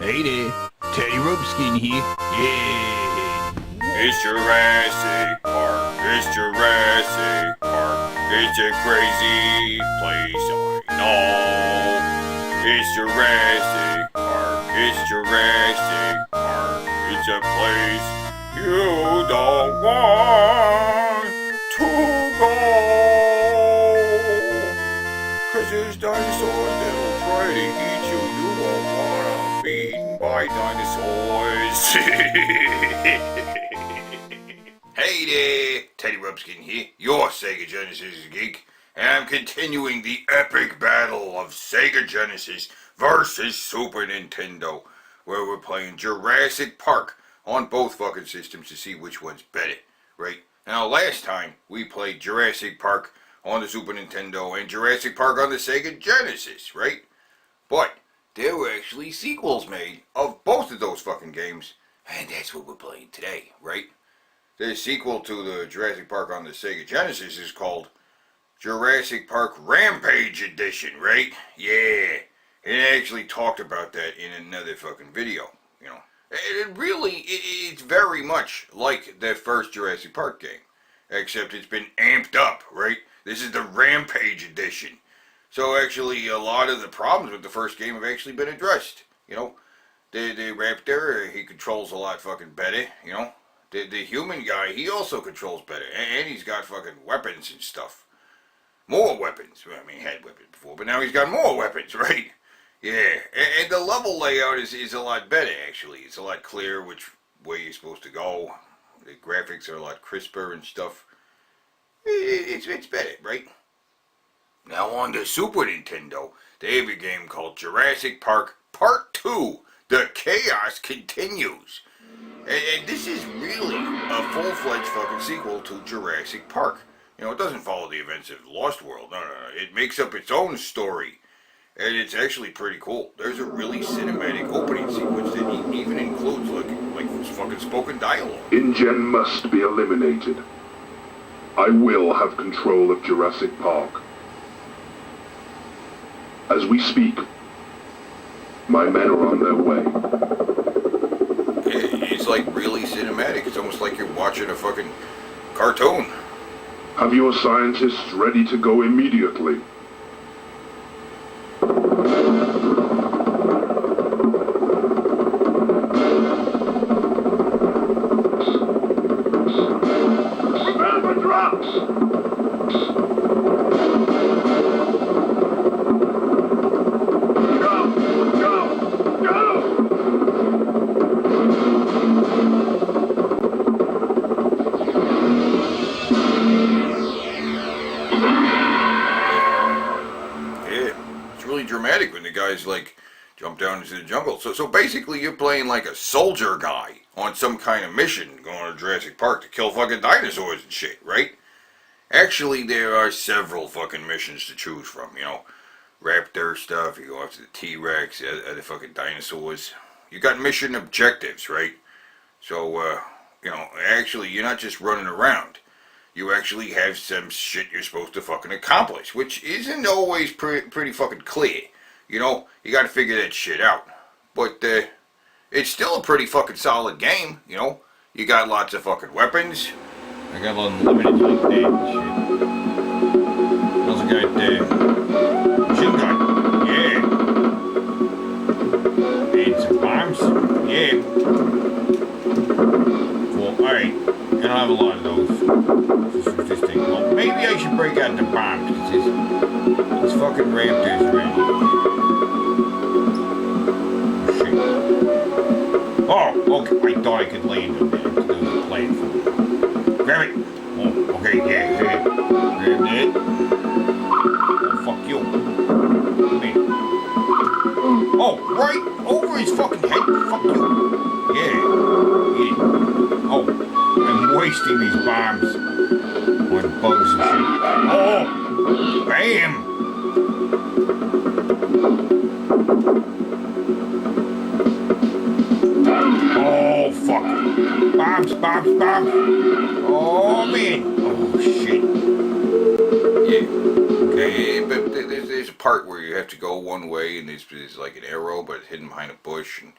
Hey there, Teddy Ropeskin here. Yeah. It's Jurassic Park. It's Jurassic Park. It's a crazy place, I know. It's Jurassic Park. It's Jurassic Park. It's a place you don't want to go. 'Cause there's dinosaurs that'll try to eat you. You won't wanna be eaten by dinosaurs. Hey there, Teddy Ropeskin here, your Sega Genesis geek, and I'm continuing the epic battle of Sega Genesis versus Super Nintendo, where we're playing Jurassic Park on both fucking systems to see which one's better, right? Now, last time we played Jurassic Park on the Super Nintendo and Jurassic Park on the Sega Genesis, right? But there were actually sequels made of both of those fucking games, and that's what we're playing today, right? The sequel to the Jurassic Park on the Sega Genesis is called Jurassic Park Rampage Edition, right? Yeah, it actually talked about that in another fucking video, you know. It's very much like the first Jurassic Park game, except it's been amped up, right? This is the Rampage Edition. So actually, a lot of the problems with the first game have actually been addressed, you know. The raptor, he controls a lot fucking better, you know. The human guy, he also controls better, and he's got fucking weapons and stuff. More weapons. Well, I mean, he had weapons before, but now he's got more weapons, right? Yeah, and the level layout is a lot better, actually. It's a lot clearer which way you're supposed to go. The graphics are a lot crisper and stuff. It's better, right? Now on the Super Nintendo, they have a game called Jurassic Park Part 2. The Chaos Continues. And this is really a full-fledged fucking sequel to Jurassic Park. You know, it doesn't follow the events of Lost World. No. It makes up its own story. And it's actually pretty cool. There's a really cinematic opening sequence that even includes, like fucking spoken dialogue. InGen must be eliminated. I will have control of Jurassic Park. As we speak, my men are on their way. It's like really cinematic. It's almost like you're watching a fucking cartoon. Have your scientists ready to go immediately? Prepare for drops! Dramatic when the guys like jump down into the jungle. So basically you're playing like a soldier guy on some kind of mission going to Jurassic Park to kill fucking dinosaurs and shit, right? Actually, there are several fucking missions to choose from, you know. Raptor stuff, you go after the T-Rex, other fucking dinosaurs. You got mission objectives, right? So, you know, actually you're not just running around. You actually have some shit you're supposed to fucking accomplish, which isn't always pretty fucking clear. You know, you gotta figure that shit out. But, it's still a pretty fucking solid game, you know. You got lots of fucking weapons. I got unlimited like that and shit. Also got, machine gun. Yeah. And some bombs. Yeah. Well, alright. I don't have a lot of those. This thing. Well, maybe I should break out the bombs because these fucking raptors ready. Oh, okay. I thought I could land on that. There was a platform. Grab it. Oh, okay, yeah. Grab that. Oh, fuck you. Come here. Oh, right over his fucking head. Fuck you. Yeah. Oh. I'm wasting these bombs on bugs and shit. Oh! Bam! Oh, fuck. Bombs. Oh, man. Oh, shit. Yeah. Okay, but there's a part where you have to go one way and there's like an arrow, but it's hidden behind a bush. And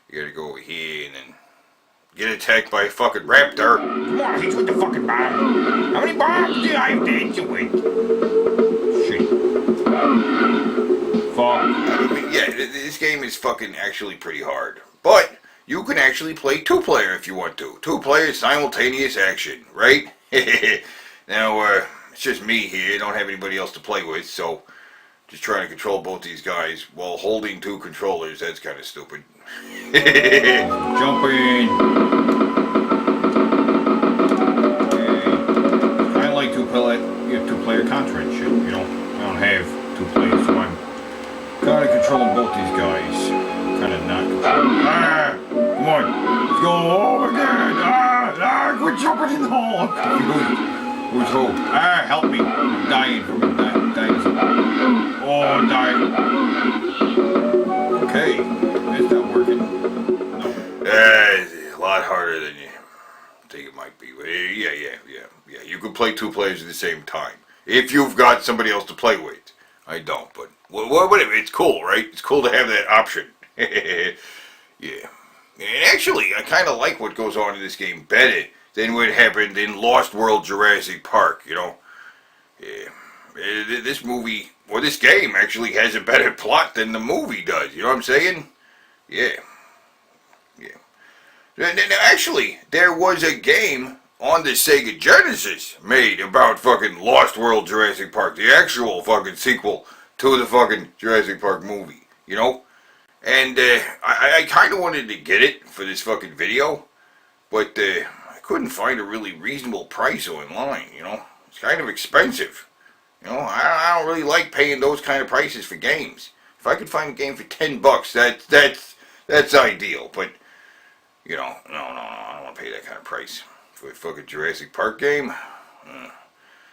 You gotta go over here and then get attacked by a fucking raptor. Come on, hit you with the fucking bomb. How many bombs do I have to hit you with? Shit. Fuck. I mean, yeah, this game is fucking actually pretty hard. But you can actually play 2-player if you want to. 2-player simultaneous action, right? Now, it's just me here. I don't have anybody else to play with, so just trying to control both these guys while holding 2 controllers. That's kind of stupid. Jump in. Kind of like 2-player Contra and shit, you know? I don't have 2 players, so I'm kind of controlling both these guys. Kind of not controlling. Ah! Come on. Let's go. Oh my god. Quit jumping in the hole. I'm confused. Who's who? Help me. I'm dying from a dinosaur. Oh, I'm dying. Okay. It's not working. No. It's a lot harder than you think it might be. But yeah. You can play 2 players at the same time. If you've got somebody else to play with. I don't, but whatever. It's cool, right? It's cool to have that option. Yeah. And actually, I kind of like what goes on in this game better than what happened in Lost World Jurassic Park, you know? Yeah. This movie, or this game, actually has a better plot than the movie does, you know what I'm saying? Yeah. Now, actually, there was a game on the SEGA Genesis made about fucking Lost World Jurassic Park, the actual fucking sequel to the fucking Jurassic Park movie, you know? And I kind of wanted to get it for this fucking video, but I couldn't find a really reasonable price online, you know? It's kind of expensive. You know, I don't really like paying those kind of prices for games. If I could find a game for $10, that's ideal, but, you know, no, I don't want to pay that kind of price for a fucking Jurassic Park game.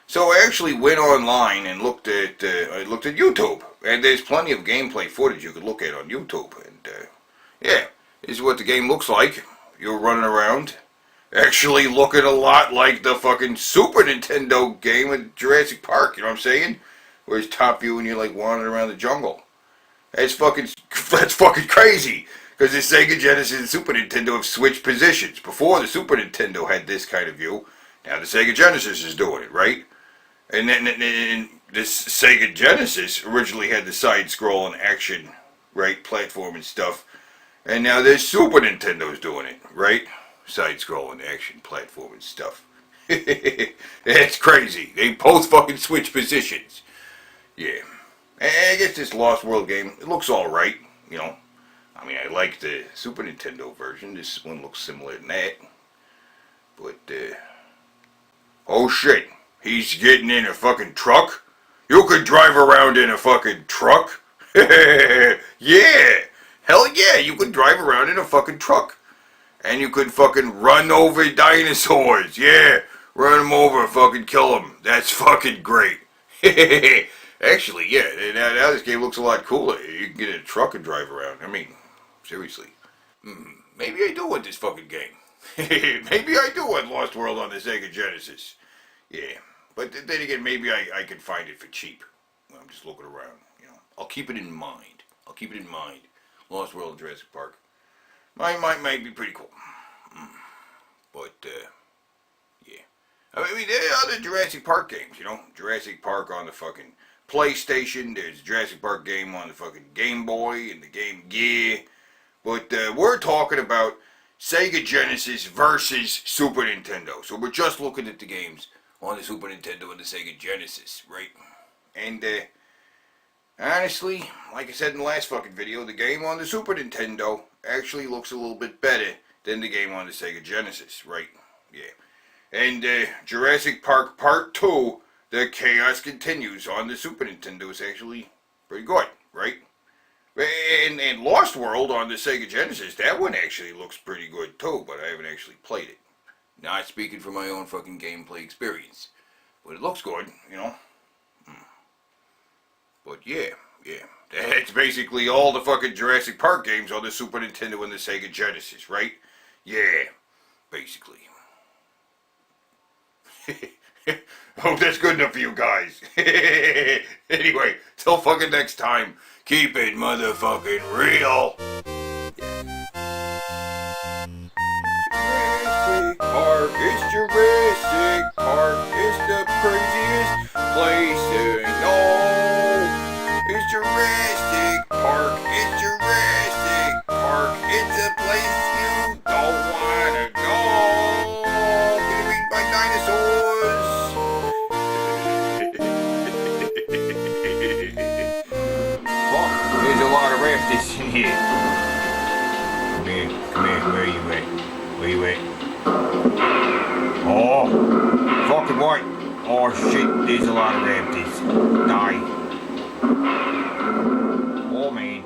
So I actually went online and looked at YouTube, and there's plenty of gameplay footage you could look at on YouTube, and yeah, this is what the game looks like. You're running around, actually looking a lot like the fucking Super Nintendo game of Jurassic Park, you know what I'm saying? Where it's top view and you're like wandering around the jungle. That's fucking crazy, because the Sega Genesis and Super Nintendo have switched positions. Before, the Super Nintendo had this kind of view, now the Sega Genesis is doing it, right? And then this Sega Genesis originally had the side-scrolling action, right, platform and stuff. And now this Super Nintendo's doing it, right? Side-scrolling action platform and stuff. That's crazy. They both fucking switch positions. Yeah. And I guess this Lost World game, it looks alright, you know. I mean, I like the Super Nintendo version. This one looks similar to that. But, oh shit. He's getting in a fucking truck? You could drive around in a fucking truck? Yeah! Hell yeah, you could drive around in a fucking truck. And you could fucking run over dinosaurs. Yeah, run them over, fucking kill them. That's fucking great. Actually, yeah, now this game looks a lot cooler. You can get in a truck and drive around. I mean, seriously. Maybe I do want this fucking game. Maybe I do want Lost World on the Sega Genesis. Yeah. But then again, maybe I could find it for cheap. I'm just looking around, you know. I'll keep it in mind. Lost World Jurassic Park. Might be pretty cool. But, yeah. I mean, there are other Jurassic Park games, you know. Jurassic Park on the fucking PlayStation. There's a Jurassic Park game on the fucking Game Boy and the Game Gear. But we're talking about Sega Genesis versus Super Nintendo. So we're just looking at the games on the Super Nintendo and the Sega Genesis, right? And, honestly, like I said in the last fucking video, the game on the Super Nintendo actually looks a little bit better than the game on the Sega Genesis, right? Yeah. And, Jurassic Park Part 2, The Chaos Continues on the Super Nintendo is actually pretty good, right? And Lost World on the Sega Genesis, that one actually looks pretty good too, but I haven't actually played it. Not speaking from my own fucking gameplay experience. But it looks good, you know. But yeah. That's basically all the fucking Jurassic Park games on the Super Nintendo and the Sega Genesis, right? Yeah, basically. Hope that's good enough for you guys. Anyway, till fucking next time, keep it motherfucking real. Yeah. Jurassic Park is the craziest place I know. It's Jurassic Park, it's Jurassic Park, it's a place you don't wanna go. Get eaten by dinosaurs. Fuck, there's a lot of rafters in here. Come here, where are you at? Where you at? Oh, fucking what? Oh shit, there's a lot of rafters. Die. Oh man.